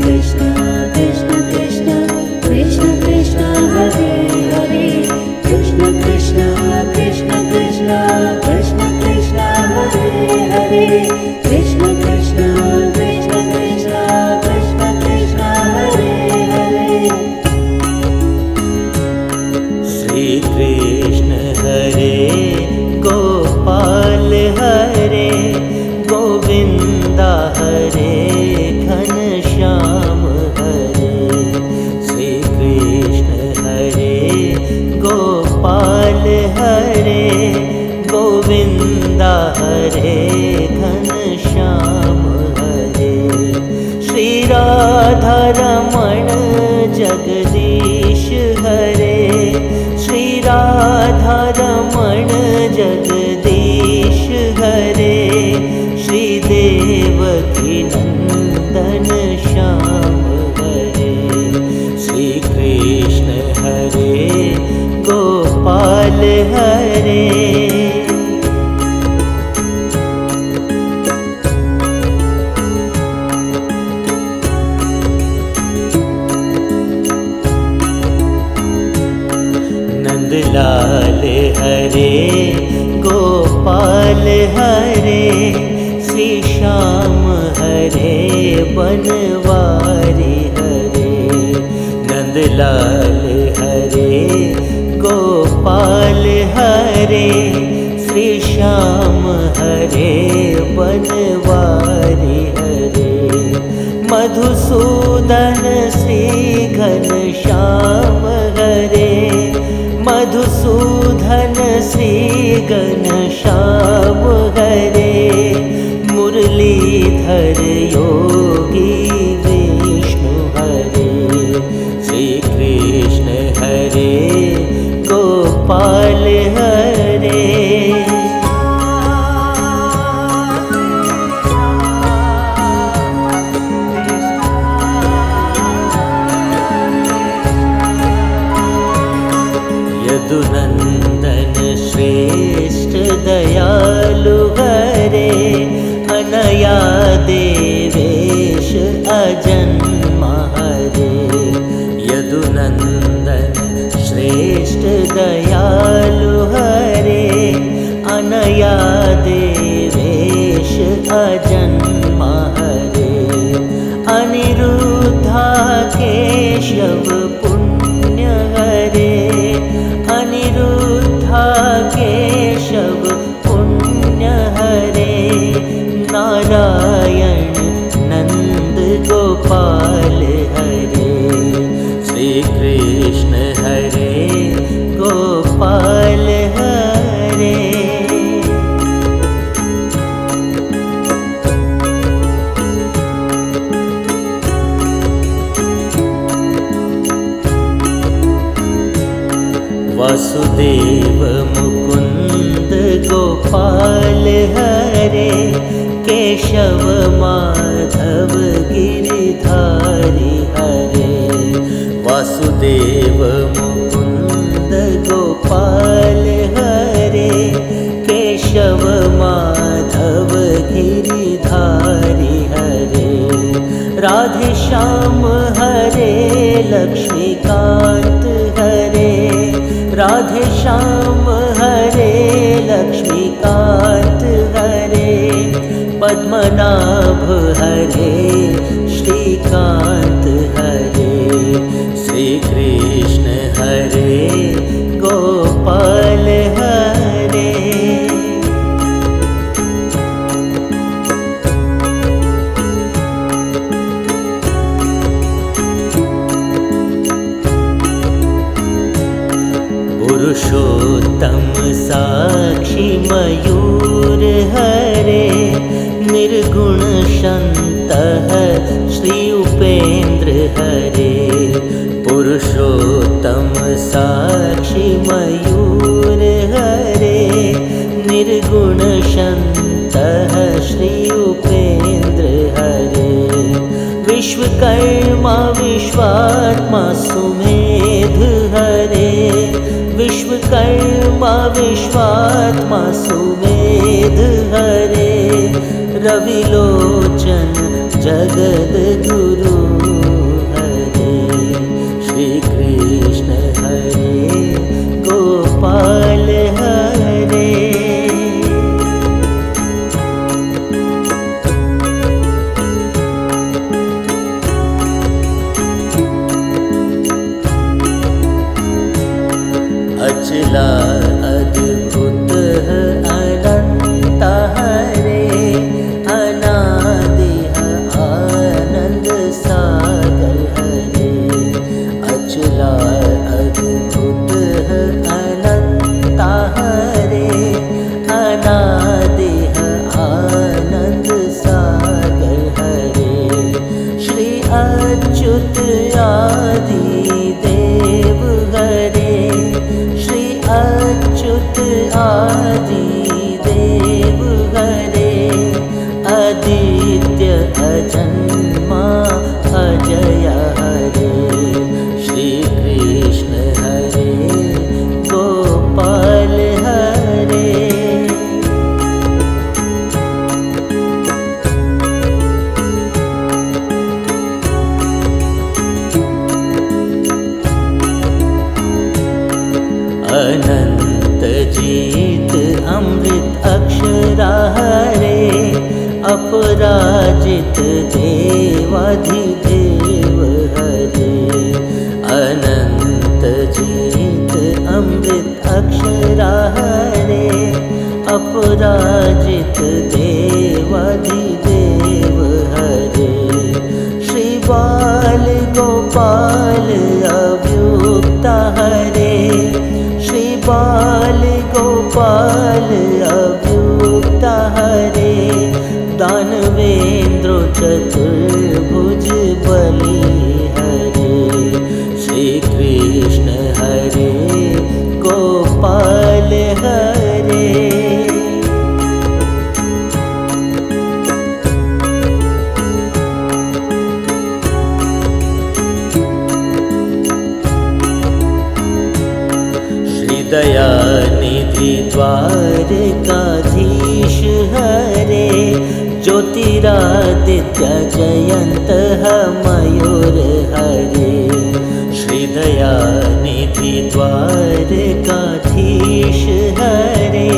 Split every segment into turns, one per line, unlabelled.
कृष्ण कृष्ण कृष्ण कृष्ण कृष्ण हरे हरे कृष्ण कृष्ण कृष्ण कृष्ण कृष्ण कृष्ण हरे हरे कृष्ण कृष्ण कृष्ण कृष्ण कृष्ण कृष्ण हरे हरे।
श्री कृष्ण हरे गोपाल हरे गोविंदा हरे घनश्याम हरे। श्री कृष्ण हरे गोपाल हरे गोविंदा हरे घनश्याम हरे। श्री राधा रमण जगदीश हरे श्री राधा रमण जगदीश हरे। श्री देवकी नंदन श्याम हरे। श्री कृष्ण हरे गोपाल हरे। नंदलाल हरे गोपाल हरे श्री श्याम हरे बनवारी हरे। नंदलाल हरे गोपाल हरे श्री श्याम हरे बनवारी हरे। मधुसूदन श्री घनश्याम हरे मधुसूदन श्री घनश्याम हरे। मुरलीधर योगी विष्णु हरे। श्री कृष्ण हरे गोपाल हरे। यदुनंदन श्रेष्ठ दयालु हरे अनया देवेश अजन्मा हरे। यदुनंदन श्रेष्ठ दयालु हरे अनया देवेश अजन्मा हरे। अनिरुद्धा केशव पुण्य हरे अनिरुद्धा केशव पुण्य हरे। नारायण नंद गोपाल हरे। श्री कृष्ण हरे गोपाल हरे। वासुदेव मुकुंद गोपाल हरे केशव माधव गिरिधारी हरे। वासुदेव मुकुंद गोपाल हरे केशव माधव गिरिधारी हरे। राधे श्याम हरे लक्ष्मीकांत हरे राधे श्याम हरे लक्ष्मीकांत हरे। पद्मनाभ हरे श्रीकांत हरे। श्री कृष्ण हरे गोपाल हरे। पुरुषोत्तम साक्षी मयूर हरे निर्गुण शन्तः श्री उपेन्द्र हरे। पुरुषोत्तम साक्षी मयूर हरे निर्गुण शन्तः श्री उपेन्द्र हरे। विश्वकर्मा विश्वात्मा सुमेध हरे विश्वकर्मा विश्वात्मा सुमेध हरे। रविलोचन जगद्गुरु सागर हरे अचला अद्भुत अनंता हरे अनादि आनंद सागर हरे श्री अच्युत आदि देव हरे श्री अच्युत आदि देव हरे आदित्य अजन्मा अजय हरे श्री कृष्ण हरे गोपाल हरे अनंत जीत अमृत अक्षरा हरे अपराजित देवाधिदेव हरे अनंत जीत अमृत अक्षरा हरे अपराजित देवाधिदेव हरे श्री बाल गोपाल अव्युक्ता हरे श्री बाल गोपाल अव्युक्ता हरे दानवेन्द्र चतुर्भुज बलि हरे श्री कृष्ण हरे गोपाल हरे दयानिधि द्वारकाधीश हरे ज्योतिरादित्य जयंत मयूर हरे श्री दयानिधि द्वारकाधीश हरे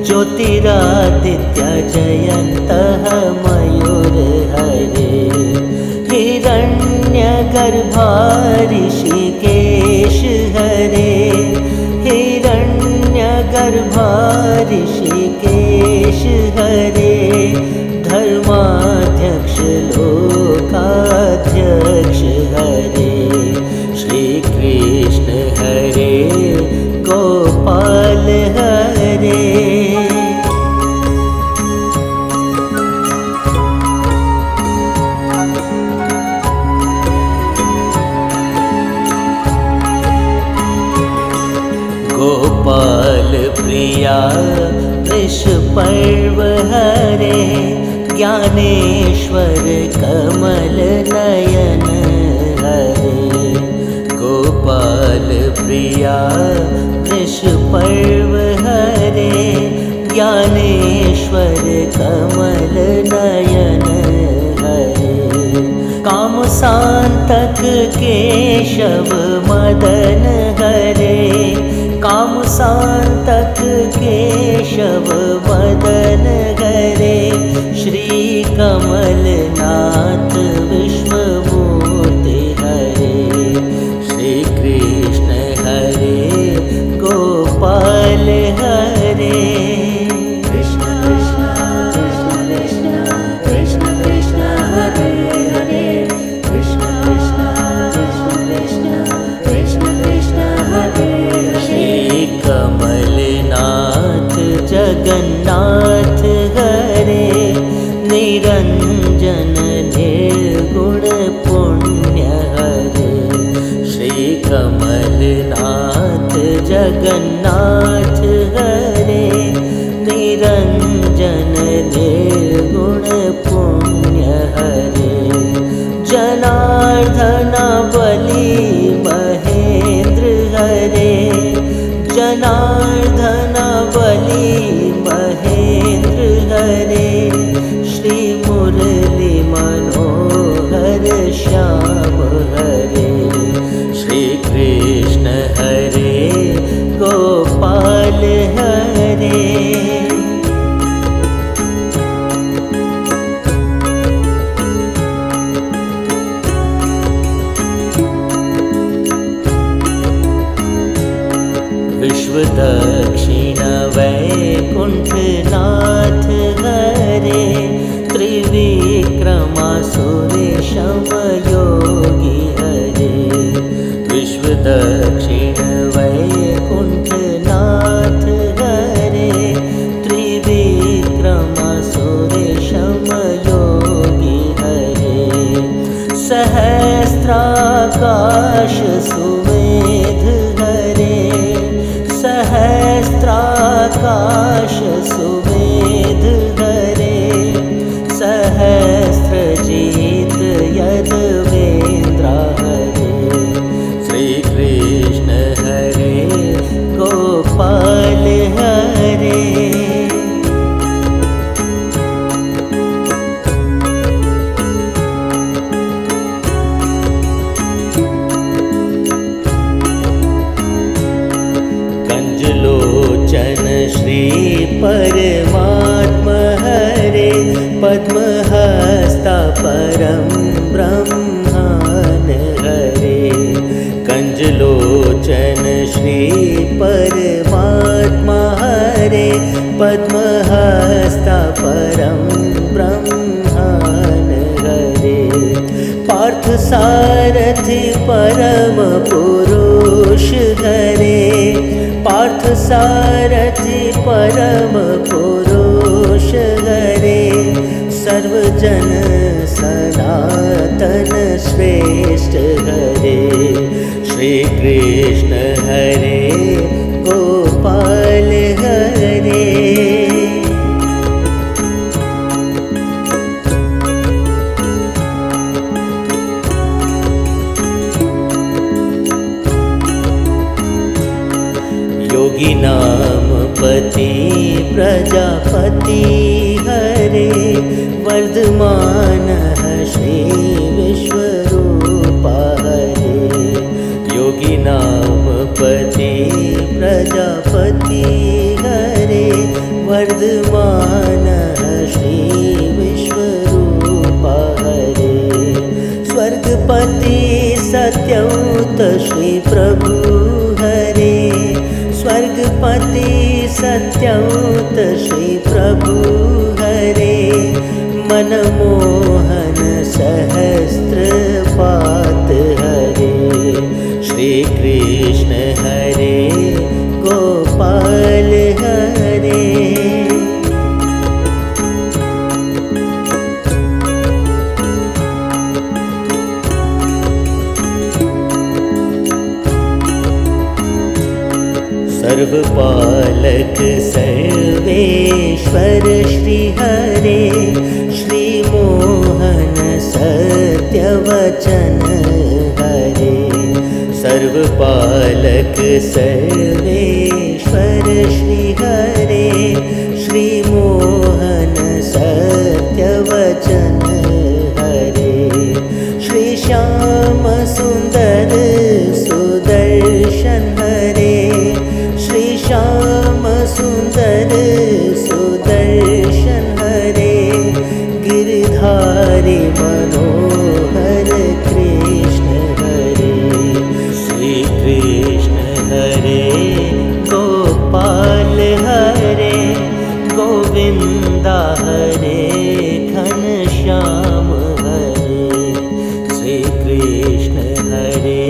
ज्योतिरादित्य जयंत मयूर हरे हिरण्यगर्भा ऋषिकेश हरे हिरण्यगर्भा ऋषिकेश हरे धर्माध्यक्ष लोकाध्यक्ष हरे श्री कृष्ण हरे गोपाल हरे गोपाल प्रिया वृषपर्व हरे ज्ञानेश्वर कमल नयन हरे गोपाल प्रिया वृषपर्व हरे ज्ञानेश्वर कमल नयन हरे काम सांतक केशव मदन हरे काम सांतक केशव मदन हरे श्री कमलनाथ विश्वमूर्ति हरे श्री कृष्ण हरे गोपाल हरे
कृष्ण कृष्ण कृष्ण कृष्ण कृष्ण कृष्ण हरे हरे कृष्ण कृष्ण कृष्ण कृष्ण कृष्ण कृष्ण हरे
श्री कमलनाथ जगन्नाथ हरे निरंजन निर्गुण पुण्य हरे श्री कमलनाथ जगन्नाथ हरे निरंजन निर्गुण पुण्य हरे जनार्दन बलि महेंद्र हरे जनार्दन बलि महेंद्र हरे श्री मुरली मनोहर श्याम हरे श्री कृष्ण हरे गोपाल हरे विश्वदक्षिण वैकुंठनाथ हरे त्रिविक्रमा सुरेश मयो सहस्राकाश सुमेध हरे सहस्राकाश सुमेध हरे सहस्रजीत यदवेन्द्र हरे श्री कृष्ण हरे गोपाल हरे कंजलोचन श्री परमात्मा हरे पद्महस्ता परम ब्रह्मन् हरे कंजलोचन श्री परमात्मा हरे पद्महस्ता परम ब्रह्मन् हरे पार्थ सारथि परम पुरुष हरे पार्थ सारथि परम पुरुष हरे सर्वजन सनातन श्रेष्ठ हरे श्री कृष्ण हरे गोपाल हरे योगी नाम पति प्रजापति हरे वर्धमान श्री विश्वरूप हरे योगी नाम पति प्रजापति हरे वर्धमान श्री विश्वरूप हरे स्वर्गपति सत्यौत श्री प्रभु हरे स्वर्गपति सत्यौत श्री प्रभु हरे मनमोहन सहस्त्रपात हरे श्री कृष्ण हरे गोपाल हरे सर्वपालक सर्वेश्वर श्री हरे श्री मोहन सत्यवचन हरे सर्वपालक सर्वेश्वर श्री हरे श्री मोहन सत्यवचन हरे श्री श्याम सुंदर सुदर्शन हरे श्री श्याम सुंदर सुदर्शन हरे गिरधारी मनोहर कृष्ण हरे श्री कृष्ण हरे गोपाल हरे गोविंदा हरे घनश्याम हरे श्री कृष्ण हरे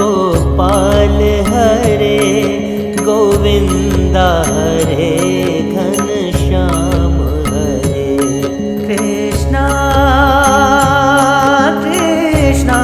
गोपाल हरे गोविंदा हरे घनश्याम हरे कृष्णा कृष्णा